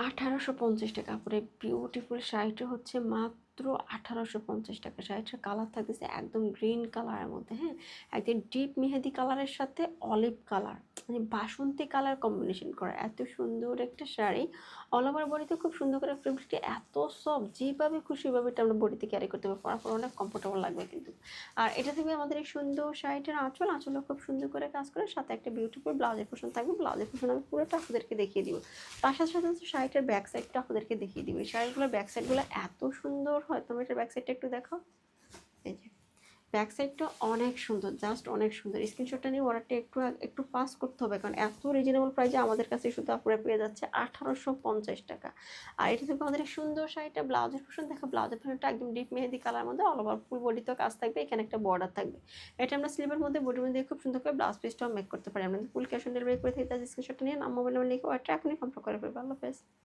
1850 টাকা পরে বিউটিফুল শাড়িটা হচ্ছে মাত্র 1850 টাকা। শাড়িটার কালার থাকতেছে একদম গ্রিন কালারের মধ্যে, হ্যাঁ, একদম ডিপ মেহেদি কালারের সাথে অলিভ কালার, মানে বাসন্তী কালার কম্বিনেশন করা এত সুন্দর একটা শাড়ি। অল ওভার বডিতে খুব সুন্দর করে ফেব্রিকটা এত সফট, যেভাবে খুশি ভাবে এটা আমরা বডিতে ক্যারি করতে পারবো, পরার পর অনেক কমফোর্টেবল লাগবে কিন্তু। আর এটা থেকে আমাদের এই সুন্দর শাড়িটার আঁচলে খুব সুন্দর করে কাজ করে, সাথে একটা বিউটিফুল ব্লাউজের পোর্শন থাকবে। ব্লাউজের পোর্শন আমি পুরোটা আপনাদেরকে দেখিয়ে দিব। তার সাথে সাথে শাড়িটার ব্যাক সাইডটা আপনাদেরকে দেখিয়ে দিব। এই শাড়িগুলোর ব্যাক সাইডগুলো এত সুন্দর হয়, তোমরা এটার ব্যাক সাইডটা একটু দেখো। এই যে ব্যাক সাইডটা অনেক সুন্দর, জাস্ট অনেক সুন্দর। স্ক্রিনশটটা নিয়ে অর্ডারটা একটু ফাস্ট করতে হবে, কারণ এত রিজনেবল প্রাইসে আমাদের কাছে শুধু আপনারা পেয়ে যাচ্ছে 1850 টাকা। আর এটা থেকে আমাদের সুন্দর শাড়িটা ব্লাউজের পোর্শন দেখো। ব্লাউজের পোর্শনটা একদম ডিপ মেহেদি কালার মধ্যে অল ওভার ফুল বডিতেও কাজ থাকবে, এখানে একটা বর্ডার থাকবে। এটা আমরা স্লিভের মধ্যে বডির মধ্যে খুব সুন্দর করে ব্লাউজ পিসটাও মেক করতে পারি। আমরা ফুল ক্যাশ অন ডেলিভারি করে থাকি। তার স্ক্রিনশটটা নিয়ে নাম মোবাইল নাম্বার লিখে অর্ডারটা এখনই কনফার্ম করে ফেলবো। আল্লাহ হাফেজ।